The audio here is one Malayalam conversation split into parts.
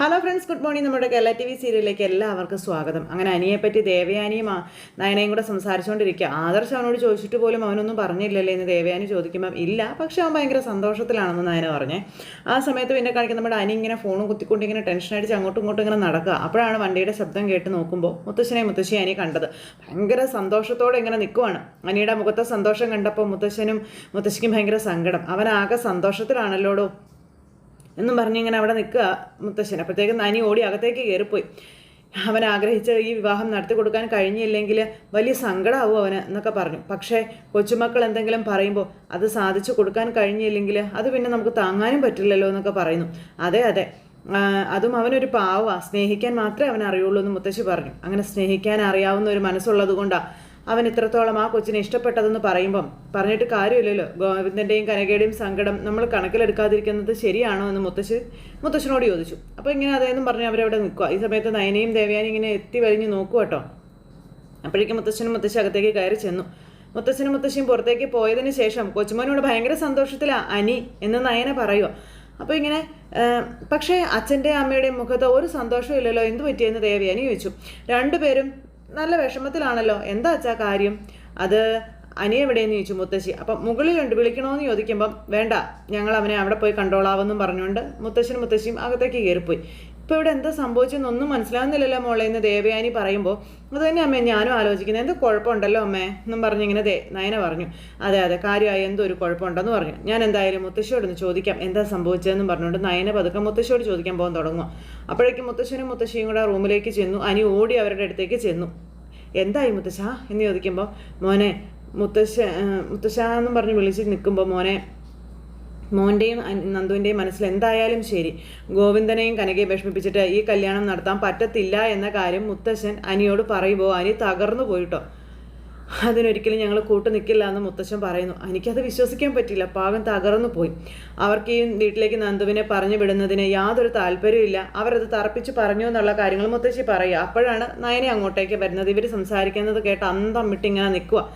Hello friends, good morning. നമ്മുടെ കേരള TV സീരിയലിലേക്ക് എല്ലാവർക്കും സ്വാഗതം. അങ്ങനെ അനിയെപ്പറ്റി ദേവയാനിയും നയനയും കൂടെ സംസാരിച്ചുകൊണ്ടിരിക്കുക. ആദർശ് അവനോട് ചോദിച്ചിട്ട് പോലും അവനൊന്നും പറഞ്ഞില്ലല്ലേ എന്ന് ദേവയാനി ചോദിക്കുമ്പം ഇല്ല, പക്ഷെ അവൻ ഭയങ്കര സന്തോഷത്തിലാണെന്ന് നയന പറഞ്ഞേ. ആ സമയത്ത് പിന്നെ കാണിക്കുന്ന നമ്മുടെ അനി ഇങ്ങനെ ഫോണും കുത്തിക്കൊണ്ട് ഇങ്ങനെ ടെൻഷൻ അടിച്ച് അങ്ങോട്ടും ഇങ്ങോട്ടും ഇങ്ങനെ നടക്കുക. അപ്പോഴാണ് വണ്ടിയുടെ ശബ്ദം കേട്ട് നോക്കുമ്പോൾ മുത്തശ്ശനെയും മുത്തശ്ശിയും അനി കണ്ടത്. ഭയങ്കര സന്തോഷത്തോടെ ഇങ്ങനെ നിൽക്കുവാണ്. അനിയുടെ മുഖത്തെ സന്തോഷം കണ്ടപ്പോൾ മുത്തശ്ശിക്കും ഭയങ്കര സങ്കടം. അവനാകെ സന്തോഷത്തിലാണല്ലോടോ എന്നും പറഞ്ഞിങ്ങനെ അവിടെ നിൽക്കുക മുത്തശ്ശൻ. അപ്പോഴത്തേക്കും അനി ഓടി അകത്തേക്ക് കയറിപ്പോയി. അവൻ ആഗ്രഹിച്ച ഈ വിവാഹം നടത്തി കൊടുക്കാൻ കഴിഞ്ഞില്ലെങ്കിൽ വലിയ സങ്കടമാവും അവന് എന്നൊക്കെ പറഞ്ഞു. പക്ഷേ കൊച്ചുമക്കൾ എന്തെങ്കിലും പറയുമ്പോൾ അത് സാധിച്ചു കൊടുക്കാൻ കഴിഞ്ഞില്ലെങ്കിൽ അത് പിന്നെ നമുക്ക് താങ്ങാനും പറ്റില്ലല്ലോ എന്നൊക്കെ പറയുന്നു. അതെ അതും അവനൊരു പാവമാണ്, സ്നേഹിക്കാൻ മാത്രമേ അവൻ അറിയുള്ളൂ എന്ന് മുത്തശ്ശി പറഞ്ഞു. അങ്ങനെ സ്നേഹിക്കാൻ അറിയാവുന്ന ഒരു മനസ്സുള്ളത് കൊണ്ടാണ് അവൻ ഇത്രത്തോളം ആ കൊച്ചിനെ ഇഷ്ടപ്പെട്ടതെന്ന് പറയുമ്പം പറഞ്ഞിട്ട് കാര്യമില്ലല്ലോ. ഗോവിന്ദൻ്റെയും കനകയുടെയും സങ്കടം നമ്മൾ കണക്കിലെടുക്കാതിരിക്കുന്നത് ശരിയാണോ എന്ന് മുത്തശ്ശനോട് ചോദിച്ചു. അപ്പോൾ ഇങ്ങനെ അതേന്നും പറഞ്ഞ് അവരവിടെ നിൽക്കുക. ഈ സമയത്ത് നയനയും ദേവയാനി ഇങ്ങനെ എത്തി വലിഞ്ഞ് നോക്കുക കേട്ടോ. അപ്പോഴേക്കും മുത്തശ്ശി അകത്തേക്ക് കയറി ചെന്നു. മുത്തശ്ശിയും പുറത്തേക്ക് പോയതിന് ശേഷം കൊച്ചുമോനോട് ഭയങ്കര സന്തോഷത്തിലാണ് അനി എന്ന് നയന പറയുക. അപ്പോൾ ഇങ്ങനെ പക്ഷേ അച്ഛൻ്റെയും അമ്മയുടെയും മുഖത്ത് ഒരു സന്തോഷവും ഇല്ലല്ലോ, എന്ത് പറ്റിയെന്ന് ദേവയാനി ചോദിച്ചു. രണ്ടുപേരും നല്ല വിഷമത്തിലാണല്ലോ, എന്താ അച്ഛാ കാര്യം? അത് അനി എവിടെയെന്ന് ചോദിച്ചു മുത്തശ്ശി. അപ്പം മുകളിലുണ്ട്, വിളിക്കണമെന്ന് ചോദിക്കുമ്പം വേണ്ട, ഞങ്ങൾ അവനെ അവിടെ പോയി കണ്ടോളാവെന്നും പറഞ്ഞുകൊണ്ട് മുത്തശ്ശിയും അകത്തേക്ക് കയറിപ്പോയി. ഇപ്പോൾ ഇവിടെ എന്താ സംഭവിച്ചെന്നൊന്നും മനസ്സിലാവുന്നില്ലല്ലോ മോളെ എന്ന് ദേവയാനി പറയുമ്പോൾ അത് തന്നെ അമ്മേ ഞാനും ആലോചിക്കുന്നത്, എന്ത് കുഴപ്പമുണ്ടല്ലോ അമ്മേ എന്നും പറഞ്ഞിങ്ങനെ നയന പറഞ്ഞു. അതെ കാര്യമായി എന്തോ ഒരു കുഴപ്പമുണ്ടെന്ന് പറഞ്ഞു. ഞാൻ എന്തായാലും മുത്തശ്ശിയോടൊന്ന് ചോദിക്കാം എന്താ സംഭവിച്ചതെന്നും പറഞ്ഞുകൊണ്ട് നയന പതുക്കെ മുത്തശ്ശിയോട് ചോദിക്കാൻ പോകാൻ തുടങ്ങുക. അപ്പോഴേക്കും മുത്തശ്ശിയും കൂടെ റൂമിലേക്ക് ചെന്നു. അനി ഓടി അവരുടെ അടുത്തേക്ക് ചെന്നു. എന്തായി മുത്തശ്ശ എന്ന് ചോദിക്കുമ്പോൾ മോനെ മുത്തശ്ശ എന്നും പറഞ്ഞ് വിളിച്ച് നിൽക്കുമ്പോൾ മോൻ്റെയും നന്ദുവിൻ്റെയും മനസ്സിൽ എന്തായാലും ശരി ഗോവിന്ദനെയും കനകയെ വിഷമിപ്പിച്ചിട്ട് ഈ കല്യാണം നടത്താൻ പറ്റത്തില്ല എന്ന കാര്യം മുത്തശ്ശൻ അനിയോട് പറയുമ്പോൾ അനി തകർന്നു പോയിട്ടോ. അതിനൊരിക്കലും ഞങ്ങൾ കൂട്ടു നിൽക്കില്ല എന്ന് മുത്തശ്ശൻ പറയുന്നു. എനിക്കത് വിശ്വസിക്കാൻ പറ്റില്ല. പാകം തകർന്നു പോയി. അവർക്ക് ഈ വീട്ടിലേക്ക് നന്ദുവിനെ പറഞ്ഞു വിടുന്നതിന് യാതൊരു താല്പര്യമില്ല. അവരത് തറപ്പിച്ച് പറഞ്ഞു എന്നുള്ള കാര്യങ്ങൾ മുത്തശ്ശി പറയുക. അപ്പോഴാണ് നയന അങ്ങോട്ടേക്ക് വരുന്നത്. ഇവർ സംസാരിക്കുന്നത് കേട്ട് അന്തം വിട്ടിങ്ങനെ നിൽക്കുക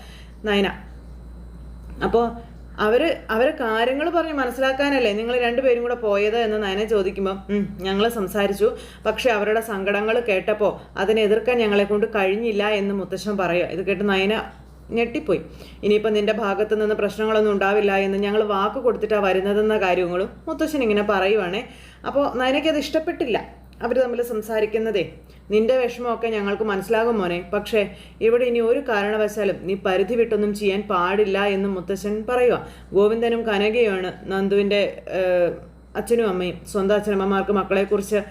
നയന. അപ്പോൾ അവരെ കാര്യങ്ങൾ പറഞ്ഞ് മനസ്സിലാക്കാനല്ലേ നിങ്ങൾ രണ്ടുപേരും കൂടെ പോയത് എന്ന് നയന ചോദിക്കുമ്പോൾ ഞങ്ങൾ സംസാരിച്ചു, പക്ഷെ അവരുടെ സങ്കടങ്ങൾ കേട്ടപ്പോൾ അതിനെ എതിർക്കാൻ ഞങ്ങളെ കൊണ്ട് കഴിഞ്ഞില്ല എന്ന് മുത്തശ്ശൻ പറയുക. ഇത് കേട്ട് നയന ഞെട്ടിപ്പോയി. ഇനിയിപ്പോൾ നിന്റെ ഭാഗത്തു നിന്ന് പ്രശ്നങ്ങളൊന്നും ഉണ്ടാവില്ല എന്ന് ഞങ്ങൾ വാക്ക് കൊടുത്തിട്ടാണ് വരുന്നതെന്ന കാര്യങ്ങളും മുത്തശ്ശൻ ഇങ്ങനെ പറയുവാണേ. അപ്പോൾ നയനയ്ക്കത് ഇഷ്ടപ്പെട്ടില്ല അവർ തമ്മിൽ സംസാരിക്കുന്നതേ. നിന്റെ വിഷമമൊക്കെ ഞങ്ങൾക്ക് മനസ്സിലാകും മോനെ, പക്ഷേ ഇവിടെ ഇനി ഒരു കാരണവശാലും നീ പരിധി വിട്ടൊന്നും ചെയ്യാൻ പാടില്ല എന്ന് മുത്തശ്ശൻ പറയുക. ഗോവിന്ദനും കനകയുമാണ് നന്ദുവിൻ്റെ അച്ഛനും അമ്മയും. സ്വന്തം അച്ഛനമ്മമാർക്ക് മക്കളെക്കുറിച്ച്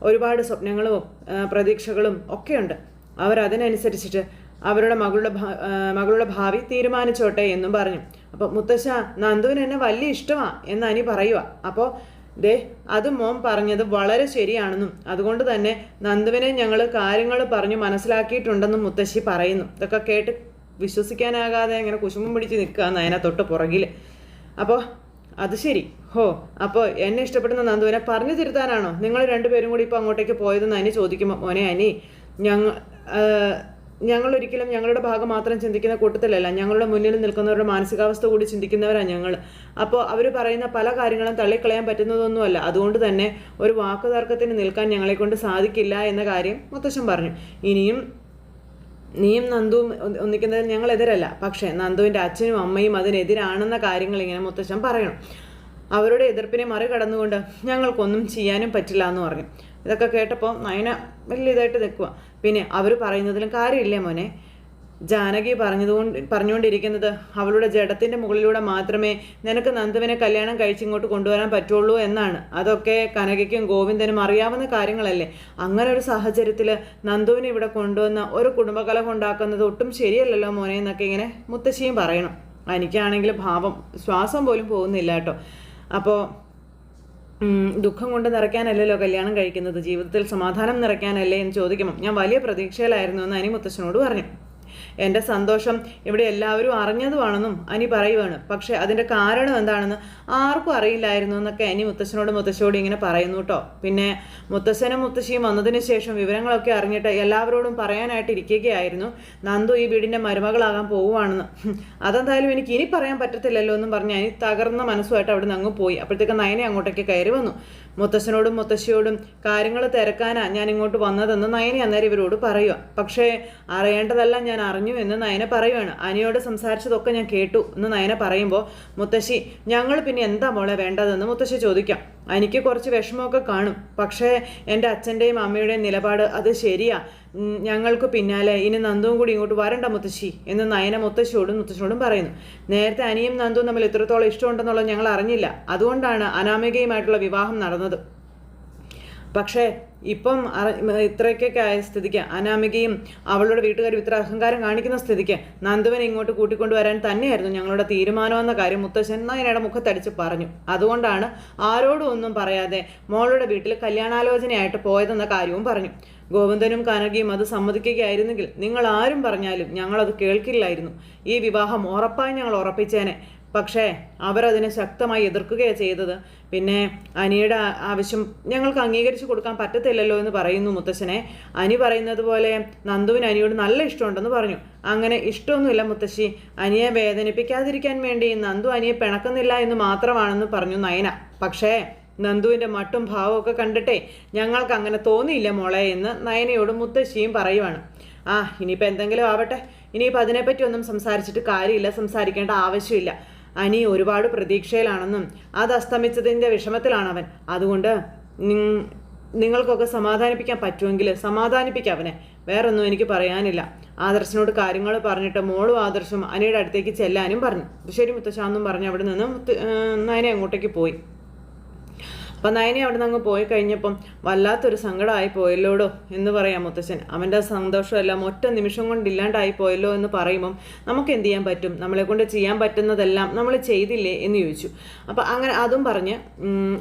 ഒരുപാട് സ്വപ്നങ്ങളും പ്രതീക്ഷകളും ഒക്കെയുണ്ട്. അവരതിനനുസരിച്ചിട്ട് അവരുടെ മകളുടെ ഭാവി തീരുമാനിച്ചോട്ടെ എന്നും പറഞ്ഞു. അപ്പോൾ മുത്തശ്ശ നന്ദുവിന് എന്നെ വലിയ ഇഷ്ടമാണ് എന്ന് അനി പറയുക. അപ്പോൾ അത് മോൻ പറഞ്ഞത് വളരെ ശരിയാണെന്നും അതുകൊണ്ട് തന്നെ നന്ദുവിനെ ഞങ്ങൾ കാര്യങ്ങൾ പറഞ്ഞു മനസ്സിലാക്കിയിട്ടുണ്ടെന്നും മുത്തശ്ശി പറയുന്നു. ഇതൊക്കെ കേട്ട് വിശ്വസിക്കാനാകാതെ ഇങ്ങനെ കുശുമ്പം പിടിച്ച് നിൽക്കുക നയന തൊട്ട് പുറകിൽ. അപ്പോൾ അത് ശരി, അപ്പോൾ എന്നെ ഇഷ്ടപ്പെടുന്ന നന്ദുവിനെ പറഞ്ഞു തിരുത്താനാണോ നിങ്ങൾ രണ്ടുപേരും കൂടി ഇപ്പോൾ അങ്ങോട്ടേക്ക് പോയതെന്ന് അനി ചോദിക്കുമ്പോൾ മോനെ അനി ഞങ്ങളൊരിക്കലും ഞങ്ങളുടെ ഭാഗം മാത്രം ചിന്തിക്കുന്ന കൂട്ടത്തിലല്ല, ഞങ്ങളുടെ മുന്നിൽ നിൽക്കുന്നവരുടെ മാനസികാവസ്ഥ കൂടി ചിന്തിക്കുന്നവരാണ് ഞങ്ങൾ. അപ്പോൾ അവർ പറയുന്ന പല കാര്യങ്ങളും തള്ളിക്കളയാൻ പറ്റുന്നതൊന്നുമല്ല. അതുകൊണ്ട് തന്നെ ഒരു വാക്കുതർക്കത്തിന് നിൽക്കാൻ ഞങ്ങളെക്കൊണ്ട് സാധിക്കില്ല എന്ന കാര്യം മുത്തശ്ശൻ പറഞ്ഞു. നീയും നന്ദുവും ഒന്നിക്കുന്നതിൽ ഞങ്ങൾ എതിരല്ല, പക്ഷേ നന്ദുവിൻ്റെ അച്ഛനും അമ്മയും അതിനെതിരാണെന്ന കാര്യങ്ങൾ ഇങ്ങനെ മുത്തശ്ശൻ പറയണം. അവരുടെ എതിർപ്പിനെ മറികടന്നുകൊണ്ട് ഞങ്ങൾക്കൊന്നും ചെയ്യാനും പറ്റില്ല എന്ന് പറഞ്ഞു. ഇതൊക്കെ കേട്ടപ്പോൾ നയന വലിയ ഇതായിട്ട് നിൽക്കുക. പിന്നെ അവർ പറയുന്നതിലും കാര്യമില്ലേ മോനെ, ജാനകി പറഞ്ഞുകൊണ്ടിരിക്കുന്നത് അവളുടെ ജഡത്തിൻ്റെ മുകളിലൂടെ മാത്രമേ നിനക്ക് നന്ദുവിനെ കല്യാണം കഴിച്ചിങ്ങോട്ട് കൊണ്ടുവരാൻ പറ്റുള്ളൂ എന്നാണ്. അതൊക്കെ കനകയ്ക്കും ഗോവിന്ദനും അറിയാവുന്ന കാര്യങ്ങളല്ലേ. അങ്ങനെ ഒരു സാഹചര്യത്തിൽ നന്ദുവിനെ ഇവിടെ കൊണ്ടുവന്ന ഒരു കുടുംബകലഹം ഉണ്ടാക്കുന്നത് ഒട്ടും ശരിയല്ലല്ലോ മോനെ എന്നൊക്കെ ഇങ്ങനെ മുത്തശ്ശിയും പറയണം. എനിക്കാണെങ്കിൽ ഭാവം ശ്വാസം പോലും പോകുന്നില്ല കേട്ടോ. അപ്പോൾ ദുഃഖം കൊണ്ട് നിറയ്ക്കാനല്ലല്ലോ കല്യാണം കഴിക്കുന്നത്, ജീവിതത്തിൽ സമാധാനം നിറയ്ക്കാനല്ലേ എന്ന് ചോദിക്കുമ്പോൾ ഞാൻ വലിയ പ്രതീക്ഷയിലായിരുന്നു എന്ന് അനി മുത്തശ്ശനോട് പറഞ്ഞു. എൻ്റെ സന്തോഷം ഇവിടെ എല്ലാവരും അറിഞ്ഞതുമാണെന്നും അനി പറയുവാണ്. പക്ഷെ അതിൻ്റെ കാരണം എന്താണെന്ന് ആർക്കും അറിയില്ലായിരുന്നു എന്നൊക്കെ അനി മുത്തശ്ശിയോട് ഇങ്ങനെ പറയുന്നു കേട്ടോ. പിന്നെ മുത്തശ്ശനും മുത്തശ്ശിയും വന്നതിന് ശേഷം വിവരങ്ങളൊക്കെ അറിഞ്ഞിട്ട് എല്ലാവരോടും പറയാനായിട്ട് ഇരിക്കുകയായിരുന്നു നന്ദു ഈ വീടിൻ്റെ മരുമകളാകാൻ പോവുകയാണെന്ന്. അതെന്തായാലും എനിക്ക് ഇനി പറയാൻ പറ്റത്തില്ലല്ലോ എന്നും പറഞ്ഞ് അനി തകർന്ന മനസ്സുമായിട്ട് അവിടെ നിന്ന് അങ്ങ് പോയി. അപ്പോഴത്തേക്ക് നയനെ അങ്ങോട്ടേക്ക് കയറി വന്നു. മുത്തശ്ശനോടും മുത്തശ്ശിയോടും കാര്യങ്ങൾ തിരക്കാനാ ഞാൻ ഇങ്ങോട്ട് വന്നതെന്ന് നയന അന്നേരം ഇവരോട് പറയുക. പക്ഷേ അറിയേണ്ടതെല്ലാം ഞാൻ അറിഞ്ഞു എന്ന് നയന പറയുകയാണ്. അനിയോട് സംസാരിച്ചതൊക്കെ ഞാൻ കേട്ടു എന്ന് നയന പറയുമ്പോൾ മുത്തശ്ശി ഞങ്ങൾ പിന്നെ എന്താ മോളെ വേണ്ടതെന്ന് മുത്തശ്ശി ചോദിക്കാം. എനിക്ക് കുറച്ച് വിഷമമൊക്കെ കാണും, പക്ഷേ എൻ്റെ അച്ഛൻ്റെയും അമ്മയുടെയും നിലപാട് അത് ശരിയാ. ഞങ്ങൾക്ക് പിന്നാലെ ഇനി നന്ദുവും കൂടി ഇങ്ങോട്ട് വരണ്ട മുത്തശ്ശി എന്ന് നയന മുത്തശ്ശിയോടും പറയുന്നു. നേരത്തെ അനിയും നന്ദുവും തമ്മിൽ ഇത്രത്തോളം ഇഷ്ടമുണ്ടെന്നുള്ളത് ഞങ്ങൾ അറിഞ്ഞില്ല. അതുകൊണ്ടാണ് അനാമികയുമായിട്ടുള്ള വിവാഹം നടന്നത്. പക്ഷേ ഇപ്പം ഇത്രയ്ക്കൊക്കെ ആയ സ്ഥിതിക്ക് അനാമികയും അവളുടെ വീട്ടുകാരും ഇത്ര അഹങ്കാരം കാണിക്കുന്ന സ്ഥിതിക്ക് നന്ദുവിനെ ഇങ്ങോട്ട് കൂട്ടിക്കൊണ്ടുവരാൻ തന്നെയായിരുന്നു ഞങ്ങളുടെ തീരുമാനമെന്ന കാര്യം മുത്തശ്ശൻ നയനയുടെ മുഖത്തടിച്ച് പറഞ്ഞു. അതുകൊണ്ടാണ് ആരോടും ഒന്നും പറയാതെ മോളുടെ വീട്ടിൽ കല്യാണാലോചനയായിട്ട് പോയതെന്ന കാര്യവും പറഞ്ഞു. ഗോവിന്ദനും കനകയും അത് സമ്മതിക്കുകയായിരുന്നെങ്കിൽ നിങ്ങൾ ആരും പറഞ്ഞാലും ഞങ്ങളത് കേൾക്കില്ലായിരുന്നു. ഈ വിവാഹം ഉറപ്പായി ഞങ്ങൾ ഉറപ്പിച്ചേനെ. പക്ഷേ അവരതിനെ ശക്തമായി എതിർക്കുകയാണ് ചെയ്തത്. പിന്നെ അനിയുടെ ആവശ്യം ഞങ്ങൾക്ക് അംഗീകരിച്ചു കൊടുക്കാൻ പറ്റത്തില്ലല്ലോ എന്ന് പറയുന്നു മുത്തശ്ശനെ. അനി പറയുന്നത് പോലെ നന്ദുവിന് അനിയോട് നല്ല ഇഷ്ടമുണ്ടെന്ന് പറഞ്ഞു. അങ്ങനെ ഇഷ്ടമൊന്നുമില്ല മുത്തശ്ശി, അനിയെ വേദനിപ്പിക്കാതിരിക്കാൻ വേണ്ടി നന്ദു അനിയെ പിണക്കുന്നില്ല എന്ന് മാത്രമാണെന്ന് പറഞ്ഞു നയന. പക്ഷേ നന്ദുവിൻ്റെ മട്ടും ഭാവമൊക്കെ കണ്ടിട്ടേ ഞങ്ങൾക്ക് അങ്ങനെ തോന്നിയില്ല മോളെ എന്ന് നയനയോടും മുത്തശ്ശിയും പറയുവാണ്. ഇനിയിപ്പോൾ എന്തെങ്കിലും ആവട്ടെ, ഇനിയിപ്പോൾ അതിനെപ്പറ്റി ഒന്നും സംസാരിച്ചിട്ട് കാര്യമില്ല, സംസാരിക്കേണ്ട ആവശ്യമില്ല. അനി ഒരുപാട് പ്രതീക്ഷയിലാണെന്നും അത് അസ്തമിച്ചതിൻ്റെ വിഷമത്തിലാണ് അവൻ. അതുകൊണ്ട് നിങ്ങൾക്കൊക്കെ സമാധാനിപ്പിക്കാൻ പറ്റുമെങ്കിൽ സമാധാനിപ്പിക്കാം അവനെ. വേറൊന്നും എനിക്ക് പറയാനില്ല. ആദർശനോട് കാര്യങ്ങൾ പറഞ്ഞിട്ട് മോളും ആദർശം അനിയുടെ അടുത്തേക്ക് ചെല്ലാനും പറഞ്ഞു. ശരി മുത്തശ്ശാന്നും പറഞ്ഞ് അവിടെ നിന്ന് നയനെ അങ്ങോട്ടേക്ക് പോയി. അപ്പം നയനെ അവിടെ നിന്ന് അങ്ങ് പോയി കഴിഞ്ഞപ്പം വല്ലാത്തൊരു സങ്കടമായി പോയല്ലോടോ എന്ന് പറയാം മുത്തശ്ശൻ. അവൻ്റെ സന്തോഷമെല്ലാം ഒറ്റ നിമിഷം കൊണ്ട് ഇല്ലാണ്ടായി പോയല്ലോ എന്ന് പറയുമ്പം നമുക്ക് എന്ത് ചെയ്യാൻ പറ്റും? നമ്മളെ കൊണ്ട് ചെയ്യാൻ പറ്റുന്നതെല്ലാം നമ്മൾ ചെയ്തില്ലേ എന്ന് ചോദിച്ചു. അപ്പം അങ്ങനെ അതും പറഞ്ഞ്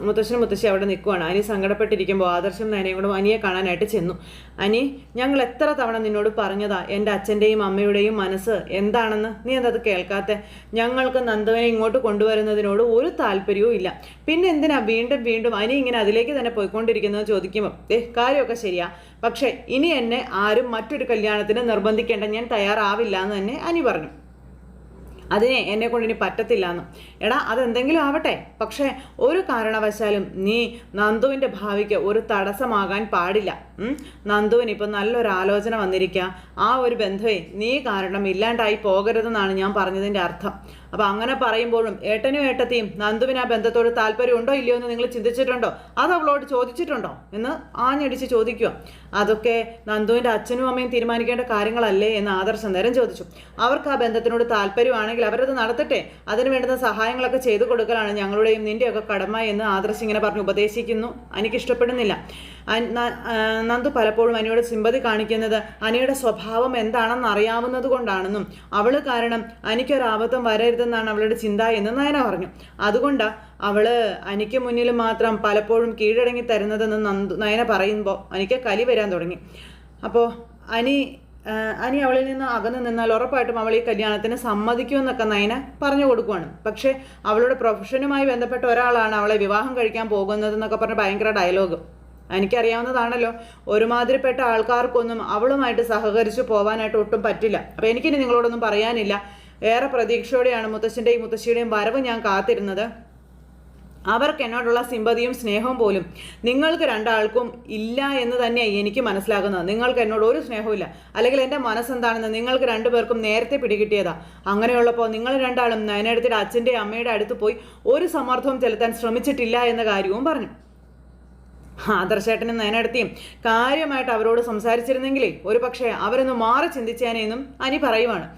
മുത്തശ്ശനും മുത്തശ്ശി അവിടെ നിൽക്കുവാണ്. അനി സങ്കടപ്പെട്ടിരിക്കുമ്പോൾ ആദർശം നയനയും കൂടെ അനിയെ കാണാനായിട്ട് ചെന്നു. അനി, ഞങ്ങൾ എത്ര തവണ നിന്നോട് പറഞ്ഞതാ എൻ്റെ അച്ഛൻ്റെയും അമ്മയുടെയും മനസ്സ് എന്താണെന്ന്, നീ എന്തത് കേൾക്കാത്തെ? ഞങ്ങൾക്ക് നന്ദുവിനെ ഇങ്ങോട്ട് കൊണ്ടുവരുന്നതിനോട് ഒരു താല്പര്യവും ഇല്ല. പിന്നെ എന്തിനാ വീണ്ടും വീണ്ടും അനി ഇങ്ങനെ അതിലേക്ക് തന്നെ പോയിക്കൊണ്ടിരിക്കുന്നത് ചോദിക്കുമ്പോൾ കാര്യമൊക്കെ ശരിയാ, പക്ഷേ ഇനി എന്നെ ആരും മറ്റൊരു കല്യാണത്തിന് നിർബന്ധിക്കേണ്ട ഞാൻ തയ്യാറാവില്ല എന്ന് തന്നെ അനി പറഞ്ഞു. അതിനെ എന്നെ കൊണ്ട് ഇനി പറ്റത്തില്ല എന്ന്. എടാ അതെന്തെങ്കിലും ആവട്ടെ, പക്ഷേ ഒരു കാരണവശാലും നീ നന്ദുവിൻ്റെ ഭാവിക്ക് ഒരു തടസ്സമാകാൻ പാടില്ല. നന്ദുവിന് ഇപ്പം നല്ലൊരു ആലോചന വന്നിരിക്കുക. ആ ഒരു ബന്ധമേ നീ കാരണം ഇല്ലാണ്ടായി പോകരുതെന്നാണ് ഞാൻ പറഞ്ഞതിൻ്റെ അർത്ഥം. അപ്പം അങ്ങനെ പറയുമ്പോഴും ഏട്ടനും ഏട്ടത്തെയും നന്ദുവിന് ആ ബന്ധത്തോട് താല്പര്യമുണ്ടോ ഇല്ലയോ എന്ന് നിങ്ങൾ ചിന്തിച്ചിട്ടുണ്ടോ? അത് അവളോട് ചോദിച്ചിട്ടുണ്ടോ എന്ന് ആഞ്ഞടിച്ച് ചോദിക്കുക. അതൊക്കെ നന്ദുവിൻ്റെ അച്ഛനും അമ്മയും തീരുമാനിക്കേണ്ട കാര്യങ്ങളല്ലേ എന്ന് ആദർശം നേരം ചോദിച്ചു. അവർക്ക് ആ ബന്ധത്തിനോട് താല്പര്യമാണെങ്കിൽ അവരത് നടത്തട്ടെ, അതിന് വേണ്ടുന്ന സഹായങ്ങളൊക്കെ ചെയ്തു കൊടുക്കലാണ് ഞങ്ങളുടെയും നിൻ്റെയൊക്കെ കടമ എന്ന് ആദർശം ഇങ്ങനെ പറഞ്ഞ് ഉപദേശിക്കുന്നു. എനിക്കിഷ്ടപ്പെടുന്നില്ല. നന്ദു പലപ്പോഴും അനിയോട് സിമ്പതി കാണിക്കുന്നത് അനിയുടെ സ്വഭാവം എന്താണെന്ന് അറിയാവുന്നത് കൊണ്ടാണെന്നും അവൾ കാരണം അനിക്കൊരാപത്തും വരരുതെന്നാണ് അവളുടെ ചിന്ത എന്ന് നയന പറഞ്ഞു. അതുകൊണ്ടാണ് അവള് അനിക്ക് മുന്നിൽ മാത്രം പലപ്പോഴും കീഴടങ്ങി തരുന്നതെന്ന് നയന പറയുമ്പോൾ എനിക്ക് കലി വരാൻ തുടങ്ങി. അപ്പോൾ അനി അവളിൽ നിന്ന് അകന്നു നിന്നാൽ ഉറപ്പായിട്ടും അവൾ ഈ കല്യാണത്തിന് സമ്മതിക്കുമെന്നൊക്കെ നയന പറഞ്ഞു കൊടുക്കുവാണ്. പക്ഷേ അവളുടെ പ്രൊഫഷനുമായി ബന്ധപ്പെട്ട ഒരാളാണ് അവളെ വിവാഹം കഴിക്കാൻ പോകുന്നതെന്നൊക്കെ പറഞ്ഞ് ഭയങ്കര ഡയലോഗ്. എനിക്കറിയാവുന്നതാണല്ലോ, ഒരുമാതിരിപ്പെട്ട ആൾക്കാർക്കൊന്നും അവളുമായിട്ട് സഹകരിച്ച് പോകാനായിട്ട് ഒട്ടും പറ്റില്ല. അപ്പോൾ എനിക്കിനി നിങ്ങളോടൊന്നും പറയാനില്ല. ഏറെ പ്രതീക്ഷയോടെയാണ് മുത്തശ്ശൻ്റെയും മുത്തശ്ശിയുടെയും വരവ് ഞാൻ കാത്തിരുന്നത്. അവർക്ക് എന്നോടുള്ള സിമ്പതിയും സ്നേഹവും പോലും നിങ്ങൾക്ക് രണ്ടാൾക്കും ഇല്ല എന്ന് തന്നെയാണ് എനിക്ക് മനസ്സിലാകുന്നത്. നിങ്ങൾക്ക് എന്നോട് ഒരു സ്നേഹവും അല്ലെങ്കിൽ എൻ്റെ മനസ്സെന്താണെന്ന് നിങ്ങൾക്ക് രണ്ടുപേർക്കും നേരത്തെ പിടികിട്ടിയതാ. അങ്ങനെയുള്ളപ്പോൾ നിങ്ങൾ രണ്ടാളും നയനടുത്തിയുടെ അച്ഛൻ്റെയും അമ്മയുടെ അടുത്ത് പോയി ഒരു സമ്മർദ്ദവും ചെലുത്താൻ ശ്രമിച്ചിട്ടില്ല എന്ന കാര്യവും പറഞ്ഞു. ആദർശേട്ടനും നയനടുത്തിയും കാര്യമായിട്ട് അവരോട് സംസാരിച്ചിരുന്നെങ്കിലേ ഒരു പക്ഷേ അവരൊന്ന് മാറി ചിന്തിച്ചേനെന്നും അനി പറയുവാണ്.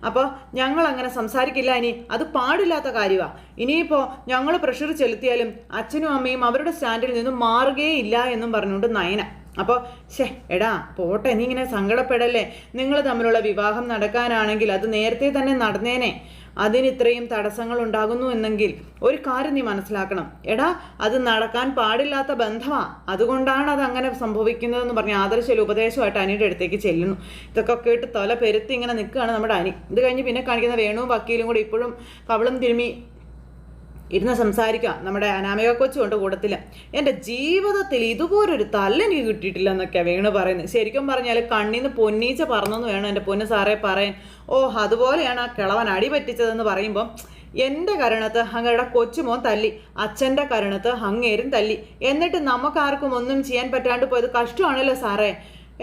അപ്പോൾ ഞങ്ങൾ അങ്ങനെ സംസാരിക്കില്ല അനി, അത് പാടില്ലാത്ത കാര്യമാണ്. ഇനിയിപ്പോൾ ഞങ്ങൾ പ്രഷർ ചെലുത്തിയാലും അച്ഛനും അമ്മയും അവരുടെ സ്റ്റാൻഡിൽ നിന്നും മാറുകയില്ല എന്നും പറഞ്ഞുകൊണ്ട് നയന. അപ്പോൾ എടാ പോട്ടെ, നീ ഇങ്ങനെ സങ്കടപ്പെടല്ലേ. നിങ്ങൾ തമ്മിലുള്ള വിവാഹം നടക്കാനാണെങ്കിൽ അത് നേരത്തെ തന്നെ നടന്നേനെ. അതിനിത്രയും തടസ്സങ്ങൾ ഉണ്ടാകുന്നു എന്നെങ്കിൽ ഒരു കാര്യം നീ മനസ്സിലാക്കണം. എടാ അത് നടക്കാൻ പാടില്ലാത്ത ബന്ധമാണ്, അതുകൊണ്ടാണ് അത് അങ്ങനെ സംഭവിക്കുന്നതെന്ന് പറഞ്ഞ് ആദർശയിൽ ഉപദേശമായിട്ട് അനിയുടെ അടുത്തേക്ക് ചെല്ലുന്നു. ഇതൊക്കെ കേട്ട് തല പെരുത്തി ഇങ്ങനെ നിൽക്കുകയാണ് നമ്മുടെ അനി. ഇത് കഴിഞ്ഞ് പിന്നെ കാണിക്കുന്ന വേണുവും വക്കീലും കൂടി ഇപ്പോഴും കവളും തിരുമ്മി ഇരുന്ന് സംസാരിക്കുക. നമ്മുടെ അനാമിക കൊച്ചു കൊണ്ട് കൂടത്തില്ല. എൻ്റെ ജീവിതത്തിൽ ഇതുപോലൊരു തല്ലെനിക്ക് കിട്ടിയിട്ടില്ല എന്നൊക്കെയാണ് വേണു പറയുന്നത്. ശരിക്കും പറഞ്ഞാൽ കണ്ണീന്ന് പൊന്നീച്ച പറഞ്ഞെന്ന് വേണം എൻ്റെ പൊന്ന് സാറേ പറയാൻ. അതുപോലെയാണ് ആ കിളവൻ അടി പറ്റിച്ചതെന്ന് പറയുമ്പം എൻ്റെ കരണത്ത് അങ്ങയുടെ കൊച്ചുമോൻ തല്ലി, അച്ഛൻ്റെ കരണത്ത് അങ്ങേരും തല്ലി, എന്നിട്ട് നമുക്കാർക്കും ഒന്നും ചെയ്യാൻ പറ്റാണ്ട് പോയത് കഷ്ടമാണല്ലോ സാറേ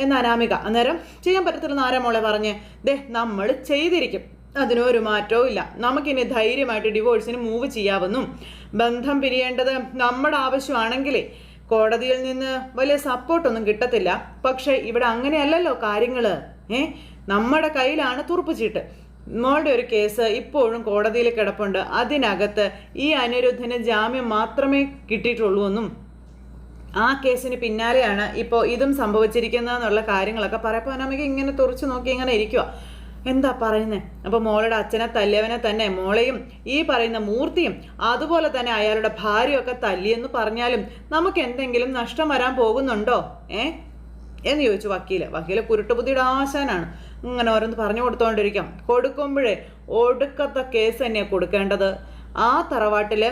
എന്ന് അനാമിക. അന്നേരം ചെയ്യാൻ പറ്റത്തില്ലെന്ന് ആരാ മോളെ പറഞ്ഞ്? നമ്മൾ ചെയ്തിരിക്കും, അതിനൊരു മാറ്റവും ഇല്ല. നമുക്കിനി ധൈര്യമായിട്ട് ഡിവോഴ്സിന് മൂവ് ചെയ്യാവുന്നും ബന്ധം പിരിയേണ്ടത് നമ്മുടെ ആവശ്യമാണെങ്കിലേ കോടതിയിൽ നിന്ന് വലിയ സപ്പോർട്ടൊന്നും കിട്ടത്തില്ല. പക്ഷേ ഇവിടെ അങ്ങനെയല്ലല്ലോ കാര്യങ്ങൾ. നമ്മുടെ കയ്യിലാണ് തുറുപ്പുചീട്ട്. മോളുടെ ഒരു കേസ് ഇപ്പോഴും കോടതിയിൽ കിടപ്പുണ്ട്. അതിനകത്ത് ഈ അനിരുദ്ധന് ജാമ്യം മാത്രമേ കിട്ടിയിട്ടുള്ളൂ എന്നും ആ കേസിന് പിന്നാലെയാണ് ഇപ്പോൾ ഇതും സംഭവിച്ചിരിക്കുന്നതെന്നുള്ള കാര്യങ്ങളൊക്കെ പറയപ്പോൾ അനാമിക ഇങ്ങനെ തുറച്ചു നോക്കി ഇങ്ങനെ ഇരിക്കുക. എന്താ പറയുന്നത്? അപ്പോൾ മോളുടെ അച്ഛനെ തല്ലിയവനെ തന്നെ മോളെയും ഈ പറയുന്ന മൂർത്തിയും അതുപോലെ തന്നെ അയാളുടെ ഭാര്യയൊക്കെ തല്ലിയെന്ന് പറഞ്ഞാലും നമുക്ക് എന്തെങ്കിലും നഷ്ടം വരാൻ പോകുന്നുണ്ടോ എന്ന് ചോദിച്ചു വക്കീല് കുരുട്ടുബുദ്ധിയുടെ ആശാനാണ്. ഇങ്ങനെ ഓരോന്ന് പറഞ്ഞു കൊടുത്തോണ്ടിരിക്കാം. കൊടുക്കുമ്പോഴേ ഒടുക്കത്തെ കേസ് തന്നെയാണ് കൊടുക്കേണ്ടത്. ആ തറവാട്ടിൽ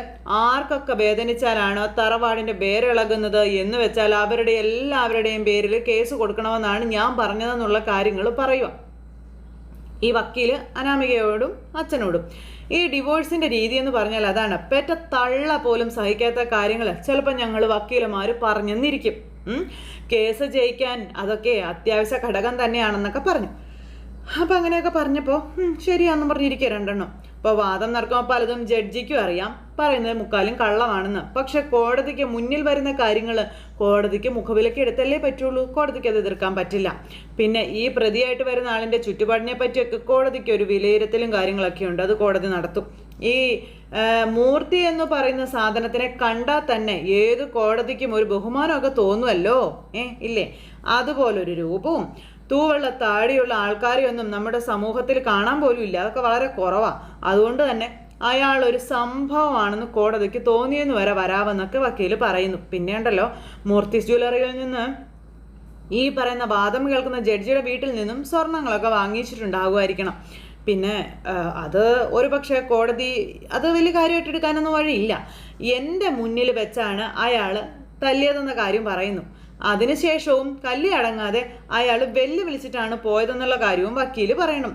ആർക്കൊക്കെ വേദനിച്ചാലാണ് തറവാടിൻ്റെ പേരിളകുന്നത് എന്ന് വെച്ചാൽ അവരുടെ എല്ലാവരുടെയും പേരിൽ കേസ് കൊടുക്കണമെന്നാണ് ഞാൻ പറഞ്ഞതെന്നുള്ള കാര്യങ്ങൾ പറയുക ഈ വക്കീല് അനാമികയോടും അച്ഛനോടും. ഈ ഡിവോഴ്സിൻ്റെ രീതി എന്ന് പറഞ്ഞാൽ അതാണ്. പെറ്റ തള്ള പോലും സഹിക്കാത്ത കാര്യങ്ങൾ ചിലപ്പോൾ ഞങ്ങൾ വക്കീലന്മാർ പറഞ്ഞെന്നിരിക്കും. കേസ് ജയിക്കാൻ അതൊക്കെ അത്യാവശ്യ ഘടകം തന്നെയാണെന്നൊക്കെ പറഞ്ഞു. അപ്പം അങ്ങനെയൊക്കെ പറഞ്ഞപ്പോൾ ശരിയാണെന്ന് പറഞ്ഞിരിക്കുക രണ്ടെണ്ണം. ഇപ്പോൾ വാദം നടക്കുമ്പോൾ പലതും ജഡ്ജിക്കും അറിയാം പറയുന്നത് മുക്കാലും കള്ളമാണെന്ന്. പക്ഷെ കോടതിക്ക് മുന്നിൽ വരുന്ന കാര്യങ്ങൾ കോടതിക്ക് മുഖവിലയ്ക്ക് എടുത്തല്ലേ പറ്റുള്ളൂ. കോടതിക്ക് അത് എതിർക്കാൻ പറ്റില്ല. പിന്നെ ഈ പ്രതിയായിട്ട് വരുന്ന ആളിൻ്റെ ചുറ്റുപാടിനെ പറ്റിയൊക്കെ കോടതിക്ക് ഒരു വിലയിരുത്തലും കാര്യങ്ങളൊക്കെ ഉണ്ട്. അത് കോടതി നടത്തും. ഈ മൂർത്തി എന്ന് പറയുന്ന സാധനത്തിനെ കണ്ടാൽ തന്നെ ഏത് കോടതിക്കും ഒരു ബഹുമാനമൊക്കെ തോന്നുമല്ലോ. ഇല്ലേ? അതുപോലൊരു രൂപവും തൂവെള്ള താടിയുള്ള ആൾക്കാരെയൊന്നും നമ്മുടെ സമൂഹത്തിൽ കാണാൻ പോലും ഇല്ല. അതൊക്കെ വളരെ കുറവാണ്. അതുകൊണ്ട് തന്നെ അയാൾ ഒരു സംഭവമാണെന്ന് കോടതിക്ക് തോന്നിയെന്ന് വരെ വരാമെന്നൊക്കെ വക്കീൽ പറയുന്നു. പിന്നെ ഉണ്ടല്ലോ, മൂർത്തിസ് ജ്വല്ലറിയിൽ നിന്ന് ഈ പറയുന്ന വാദം കേൾക്കുന്ന ജഡ്ജിയുടെ വീട്ടിൽ നിന്നും സ്വർണങ്ങളൊക്കെ വാങ്ങിച്ചിട്ടുണ്ടാകുമായിരിക്കണം. പിന്നെ അത് ഒരു പക്ഷേ കോടതി അത് വലിയ കാര്യമായിട്ട് എടുക്കാനൊന്നും വഴിയില്ല. എൻ്റെ മുന്നിൽ വെച്ചാണ് അയാൾ തല്ലിയതെന്ന കാര്യം പറയുന്നു. അതിനുശേഷവും കല്ലി അടങ്ങാതെ അയാൾ വെല്ലുവിളിച്ചിട്ടാണ് പോയതെന്നുള്ള കാര്യവും വക്കീല് പറയണം.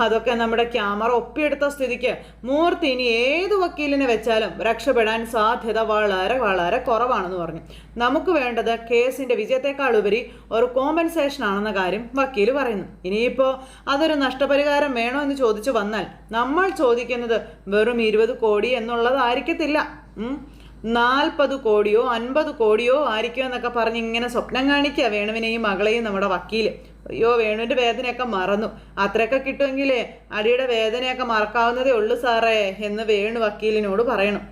അതൊക്കെ നമ്മുടെ ക്യാമറ ഒപ്പിയെടുത്ത സ്ഥിതിക്ക് മൂർത്തി ഇനി ഏത് വക്കീലിനെ വെച്ചാലും രക്ഷപ്പെടാൻ സാധ്യത വളരെ വളരെ കുറവാണെന്ന് പറഞ്ഞു. നമുക്ക് വേണ്ടത് കേസിൻ്റെ വിജയത്തെക്കാളുപരി ഒരു കോമ്പൻസേഷൻ ആണെന്ന കാര്യം വക്കീല് പറയുന്നു. ഇനിയിപ്പോൾ അതൊരു നഷ്ടപരിഹാരം വേണോ എന്ന് ചോദിച്ചു വന്നാൽ നമ്മൾ ചോദിക്കുന്നത് വെറും 20 കോടി എന്നുള്ളതായിരിക്കത്തില്ല. 40 കോടിയോ 50 കോടിയോ ആയിരിക്കുമോ എന്നൊക്കെ പറഞ്ഞ് ഇങ്ങനെ സ്വപ്നം കാണിക്കുക വേണുവിനെയും മകളെയും നമ്മുടെ വക്കീല്. അയ്യോ, വേണുവിൻ്റെ വേദനയൊക്കെ മറന്നു. അത്രയൊക്കെ കിട്ടുമെങ്കിലേ അടിയുടെ വേദനയൊക്കെ മറക്കാവുന്നതേ ഉള്ളൂ സാറേ എന്ന് വേണു വക്കീലിനോട് പറയണം.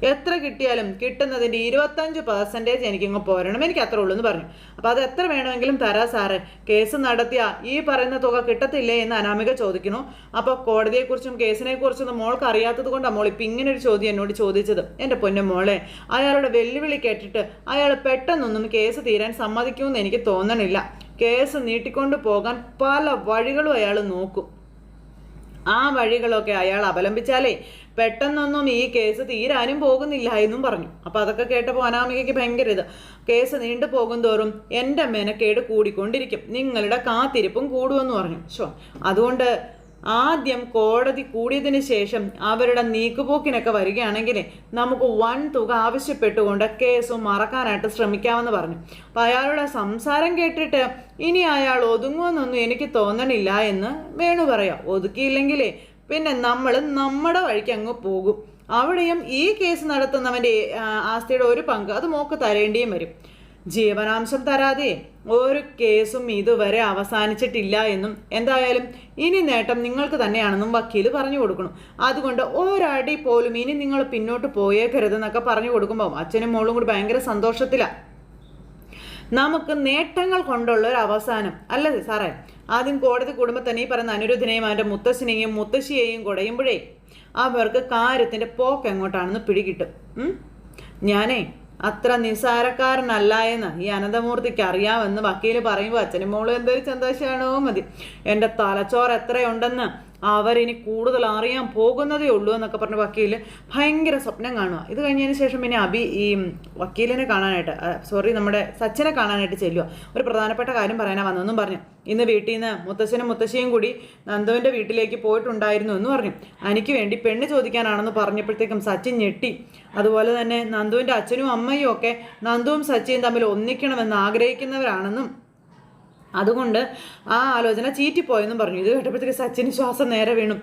എത്ര കിട്ടിയാലും കിട്ടുന്നതിൻ്റെ 25% എനിക്കിങ്ങ് പോരണം, എനിക്ക് അത്ര ഉള്ളൂ എന്ന് പറഞ്ഞു. അപ്പോൾ അത് എത്ര വേണമെങ്കിലും തരാം സാറേ, കേസ് നടത്തിയ ഈ പറയുന്ന തുക കിട്ടത്തില്ലേ എന്ന് അനാമിക ചോദിക്കുന്നു. അപ്പോൾ കോടതിയെക്കുറിച്ചും കേസിനെക്കുറിച്ചൊന്നും മോൾക്ക് അറിയാത്തത് കൊണ്ടാണ് മോൾ ഇപ്പം ഇങ്ങനൊരു ചോദ്യം എന്നോട് ചോദിച്ചത്. എൻ്റെ പൊന്നു മോളെ, അയാളുടെ വെല്ലുവിളി കേട്ടിട്ട് അയാൾ പെട്ടെന്നൊന്നും കേസ് തീരാൻ സമ്മതിക്കുമെന്ന് എനിക്ക് തോന്നണില്ല. കേസ് നീട്ടിക്കൊണ്ട് പോകാൻ പല വഴികളും അയാൾ നോക്കും. ആ വഴികളൊക്കെ അയാൾ അവലംബിച്ചാലേ പെട്ടെന്നൊന്നും ഈ കേസ് തീരാനും പോകുന്നില്ല എന്നും പറഞ്ഞു. അപ്പോൾ അതൊക്കെ കേട്ടപ്പോൾ അനാമികയ്ക്ക് ഭയങ്കര കേസ് നീണ്ടു പോകും തോറും എൻ്റെ മെനക്കേട് കൂടിക്കൊണ്ടിരിക്കും, നിങ്ങളുടെ കാത്തിരിപ്പും കൂടുമെന്ന് പറഞ്ഞു. അതുകൊണ്ട് ആദ്യം കോടതി കൂടിയതിന് ശേഷം അവരുടെ നീക്കുപോക്കിനൊക്കെ വരികയാണെങ്കിൽ നമുക്ക് വൻ തുക ആവശ്യപ്പെട്ടുകൊണ്ട് കേസും മറക്കാനായിട്ട് ശ്രമിക്കാമെന്ന് പറഞ്ഞു. അപ്പം അയാളുടെ സംസാരം കേട്ടിട്ട് ഇനി അയാൾ ഒതുങ്ങുമെന്നൊന്നും എനിക്ക് തോന്നണില്ല എന്ന് വേണു പറയാം. ഒതുക്കിയില്ലെങ്കിലേ പിന്നെ നമ്മൾ നമ്മുടെ വഴിക്ക് അങ്ങ് പോകും. അവിടെയും ഈ കേസ് നടത്തുന്നവൻ്റെ ആസ്തിയുടെ ഒരു പങ്ക് അത് മോക്ക് തരേണ്ടിയും വരും. ജീവനാംശം തരാതെ ഒരു കേസും ഇതുവരെ അവസാനിച്ചിട്ടില്ല എന്നും എന്തായാലും ഇനി നേട്ടം നിങ്ങൾക്ക് തന്നെയാണെന്നും വക്കീല് പറഞ്ഞു കൊടുക്കണം. അതുകൊണ്ട് ഒരടി പോലും ഇനി നിങ്ങൾ പിന്നോട്ട് പോയേക്കരുതെന്നൊക്കെ പറഞ്ഞു കൊടുക്കുമ്പോൾ അച്ഛനും മോളും കൂടി ഭയങ്കര സന്തോഷത്തിലാണ്. നമുക്ക് നേട്ടങ്ങൾ കൊണ്ടുള്ള ഒരു അവസാനം അല്ലേ സാറേ? ആദ്യം കോടതി കൂടുമ്പോൾ തന്നെ ഈ പറയുന്ന അനിരുദ്ധനെയും അവൻ്റെ മുത്തശ്ശനെയും മുത്തശ്ശിയെയും കുടയുമ്പോഴേ അവർക്ക് കാര്യത്തിൻ്റെ പോക്ക് എങ്ങോട്ടാണെന്ന് പിടികിട്ടും. ഞാനേ അത്ര നിസ്സാരക്കാരനല്ല എന്ന് ഈ അനന്തമൂർത്തിക്ക് അറിയാമെന്ന് വക്കീല് പറയുമ്പോൾ അച്ഛനും മോളും എന്തൊരു സന്തോഷമാണോ മതി. എൻ്റെ തലച്ചോറ് എത്രയുണ്ടെന്ന് അവരിനി കൂടുതൽ അറിയാൻ പോകുന്നതേ ഉള്ളൂ എന്നൊക്കെ പറഞ്ഞ വക്കീൽ ഭയങ്കര സ്വപ്നം കാണുക. ഇത് കഴിഞ്ഞതിന് ശേഷം പിന്നെ അബി ഈ വക്കീലിനെ കാണാനായിട്ട് നമ്മുടെ സച്ചിനെ കാണാനായിട്ട് ചെല്ലുക. ഒരു പ്രധാനപ്പെട്ട കാര്യം പറയാനാണ് വന്നതെന്നും പറഞ്ഞു. ഇന്ന് വീട്ടിൽ നിന്ന് മുത്തശ്ശനും മുത്തശ്ശിയും കൂടി നന്ദുവിൻ്റെ വീട്ടിലേക്ക് പോയിട്ടുണ്ടായിരുന്നു എന്ന് പറഞ്ഞു. എനിക്ക് വേണ്ടി പെണ്ണ് ചോദിക്കാനാണെന്ന് പറഞ്ഞപ്പോഴത്തേക്കും സച്ചിൻ ഞെട്ടി. അതുപോലെ തന്നെ നന്ദുവിൻ്റെ അച്ഛനും അമ്മയും ഒക്കെ നന്ദുവും സച്ചിയും തമ്മിൽ ഒന്നിക്കണമെന്ന് ആഗ്രഹിക്കുന്നവരാണെന്നും അതുകൊണ്ട് ആ ആലോചന ചീറ്റിപ്പോയെന്നും പറഞ്ഞു. ഇത് കേട്ടപ്പോഴത്തേക്ക് സച്ചിന് ശ്വാസം നേരെ വീണു.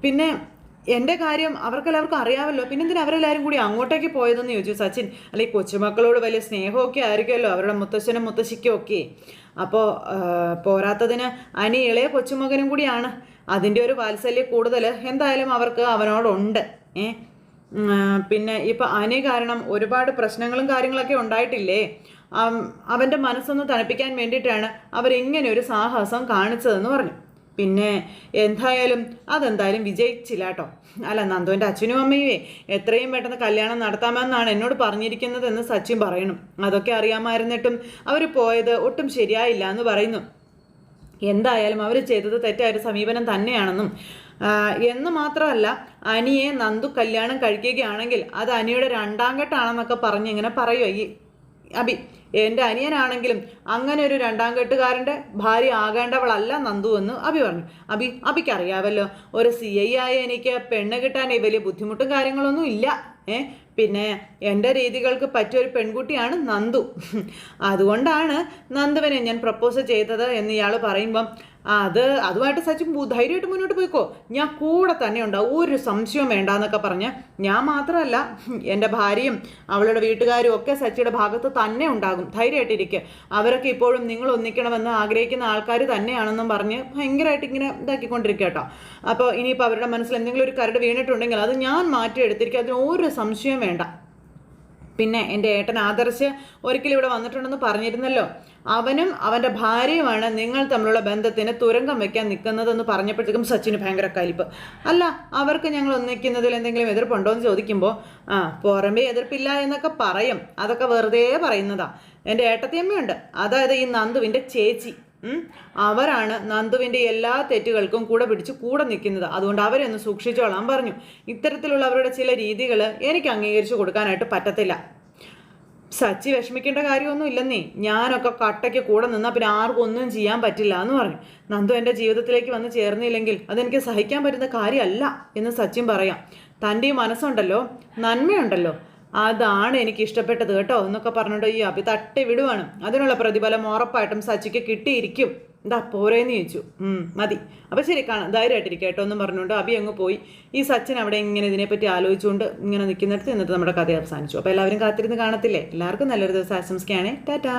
പിന്നെ എൻ്റെ കാര്യം അവർക്കെല്ലാവർക്കും അറിയാമല്ലോ, പിന്നെന്തിനാ അവരെല്ലാവരും കൂടി അങ്ങോട്ടേക്ക് പോയതെന്ന് ചോദിച്ചു സച്ചിൻ. അല്ല, ഈ കൊച്ചുമക്കളോട് വലിയ സ്നേഹമൊക്കെ ആയിരിക്കുമല്ലോ അവരുടെ മുത്തശ്ശനും മുത്തശ്ശിക്കും ഒക്കെ. അപ്പോൾ പോരാത്തതിന് അനി ഇളയ കൊച്ചുമകനും കൂടിയാണ്. അതിൻ്റെ ഒരു വാത്സല്യം കൂടുതൽ എന്തായാലും അവർക്ക് അവനോടുണ്ട്. പിന്നെ ഇപ്പം അനി കാരണം ഒരുപാട് പ്രശ്നങ്ങളും കാര്യങ്ങളൊക്കെ ഉണ്ടായിട്ടില്ലേ. അവൻ്റെ മനസ്സൊന്ന് തണുപ്പിക്കാൻ വേണ്ടിയിട്ടാണ് അവരിങ്ങനെ ഒരു സാഹസം കാണിച്ചതെന്ന് പറഞ്ഞു. പിന്നെ അതെന്തായാലും വിജയിച്ചില്ല കേട്ടോ. അല്ല, നന്ദുവിൻ്റെ അച്ഛനും അമ്മയുവേ എത്രയും പെട്ടെന്ന് കല്യാണം നടത്താമെന്നാണ് എന്നോട് പറഞ്ഞിരിക്കുന്നതെന്ന് സച്ചിൻ പറയണം. അതൊക്കെ അറിയാമായിരുന്നിട്ടും അവർ പോയത് ഒട്ടും ശരിയായില്ല എന്ന് പറയുന്നു. എന്തായാലും അവർ ചെയ്തത് തെറ്റായൊരു സമീപനം തന്നെയാണെന്നും എന്ന് മാത്രമല്ല, അനിയെ നന്ദു കല്യാണം കഴിക്കുകയാണെങ്കിൽ അത് അനിയുടെ രണ്ടാം ഘട്ടമാണെന്നൊക്കെ പറഞ്ഞ് ഇങ്ങനെ പറയുമോ ഈ അബി. എൻ്റെ അനിയനാണെങ്കിലും അങ്ങനെ ഒരു രണ്ടാം കെട്ടുകാരൻ്റെ ഭാര്യ ആകേണ്ടവളല്ല നന്ദു എന്ന് അബി പറഞ്ഞു. അബിക്ക് അറിയാമല്ലോ, ഒരു CI ആയ എനിക്ക് പെണ്ണ് കിട്ടാൻ വലിയ ബുദ്ധിമുട്ടും കാര്യങ്ങളൊന്നും ഇല്ല. പിന്നെ എൻ്റെ രീതികൾക്ക് പറ്റിയൊരു പെൺകുട്ടിയാണ് നന്ദു. അതുകൊണ്ടാണ് നന്ദുവിനെ ഞാൻ പ്രപ്പോസ് ചെയ്തത് എന്ന് ഇയാൾ പറയുമ്പം അതുമായിട്ട് സച്ചിൻ ധൈര്യമായിട്ട് മുന്നോട്ട് പോയിക്കോ, ഞാൻ കൂടെ തന്നെ ഉണ്ടാവും, ഒരു സംശയവും വേണ്ടാന്നൊക്കെ പറഞ്ഞ് ഞാൻ മാത്രമല്ല എൻ്റെ ഭാര്യയും അവളുടെ വീട്ടുകാരും ഒക്കെ സച്ചിയുടെ ഭാഗത്ത് തന്നെ ഉണ്ടാകും, ധൈര്യമായിട്ടിരിക്കുക, അവരൊക്കെ ഇപ്പോഴും നിങ്ങൾ ഒന്നിക്കണമെന്ന് ആഗ്രഹിക്കുന്ന ആൾക്കാർ തന്നെയാണെന്നും പറഞ്ഞ് ഭയങ്കരമായിട്ട് ഇങ്ങനെ ഇതാക്കിക്കൊണ്ടിരിക്കുക കേട്ടോ. അപ്പോൾ ഇനിയിപ്പോൾ അവരുടെ മനസ്സിൽ എന്തെങ്കിലും ഒരു കരട് വീണിട്ടുണ്ടെങ്കിൽ അത് ഞാൻ മാറ്റിയെടുത്തിരിക്കുക, അതിന് ഒരു സംശയവും വേണ്ട. പിന്നെ എൻ്റെ ഏട്ടൻ ആദർശ് ഒരിക്കലും ഇവിടെ വന്നിട്ടുണ്ടെന്ന് പറഞ്ഞിരുന്നല്ലോ, അവനും അവൻ്റെ ഭാര്യയുമാണ് നിങ്ങൾ തമ്മിലുള്ള ബന്ധത്തിന് തുരങ്കം വെക്കാൻ നിൽക്കുന്നതെന്ന് പറഞ്ഞപ്പോഴത്തേക്കും സച്ചിന് ഭയങ്കര കലിപ്പ്. അല്ല, അവർക്ക് ഞങ്ങൾ ഒന്നിക്കുന്നതിൽ എന്തെങ്കിലും എതിർപ്പുണ്ടോ എന്ന് ചോദിക്കുമ്പോൾ പുറമേ എതിർപ്പില്ല എന്നൊക്കെ പറയും, അതൊക്കെ വെറുതെ പറയുന്നതാ. എൻ്റെ ഏട്ടത്തിയമ്മയുണ്ട്, അതായത് ഈ നന്ദുവിൻ്റെ ചേച്ചി, അവരാണ് നന്ദുവിൻ്റെ എല്ലാ തെറ്റുകൾക്കും കൂടെ പിടിച്ച് കൂടെ നിൽക്കുന്നത്. അതുകൊണ്ട് അവരെ ഒന്ന് സൂക്ഷിച്ചോളാൻ പറഞ്ഞു. ഇത്തരത്തിലുള്ള അവരുടെ ചില രീതികൾ എനിക്ക് അംഗീകരിച്ചു കൊടുക്കാനായിട്ട് പറ്റത്തില്ല. സച്ചി വിഷമിക്കേണ്ട കാര്യമൊന്നും ഇല്ലെന്നേ, ഞാനൊക്കെ കട്ടയ്ക്ക് കൂടെ നിന്നാൽ പിന്നെ ആർക്കും ഒന്നും ചെയ്യാൻ പറ്റില്ല എന്ന് പറഞ്ഞു. നന്ദു എൻ്റെ ജീവിതത്തിലേക്ക് വന്ന് ചേർന്നില്ലെങ്കിൽ അതെനിക്ക് സഹിക്കാൻ പറ്റുന്ന കാര്യമല്ല എന്ന് സച്ചിൻ പറയാം. തൻ്റെ ഈ മനസ്സുണ്ടല്ലോ, നന്മയുണ്ടല്ലോ, അതാണ് എനിക്ക് ഇഷ്ടപ്പെട്ടത് കേട്ടോ എന്നൊക്കെ പറഞ്ഞിട്ട് ഈ അഭി തട്ടി വിടുവാണ്. അതിനുള്ള പ്രതിഫലം ഉറപ്പായിട്ടും സച്ചിക്ക് കിട്ടിയിരിക്കും. എന്താ പോരേന്ന് ചോദിച്ചു. മതി, അപ്പോൾ ശരി, കാണാം, ധൈര്യമായിട്ടിരിക്കുക കേട്ടോ എന്നും പറഞ്ഞുകൊണ്ട് അഭി അങ്ങ് പോയി. ഈ സച്ചിൻ അവിടെ ഇങ്ങനെ ഇതിനെപ്പറ്റി ആലോചിച്ചുകൊണ്ട് ഇങ്ങനെ നിൽക്കുന്നിടത്ത് ഇന്നത്തെ നമ്മുടെ കഥ അവസാനിച്ചു. അപ്പോൾ എല്ലാവരും കാത്തിരുന്ന് കാണത്തില്ലേ. എല്ലാവർക്കും നല്ലൊരു ദിവസം ആശംസിക്കുകയാണേ. ടാറ്റാ.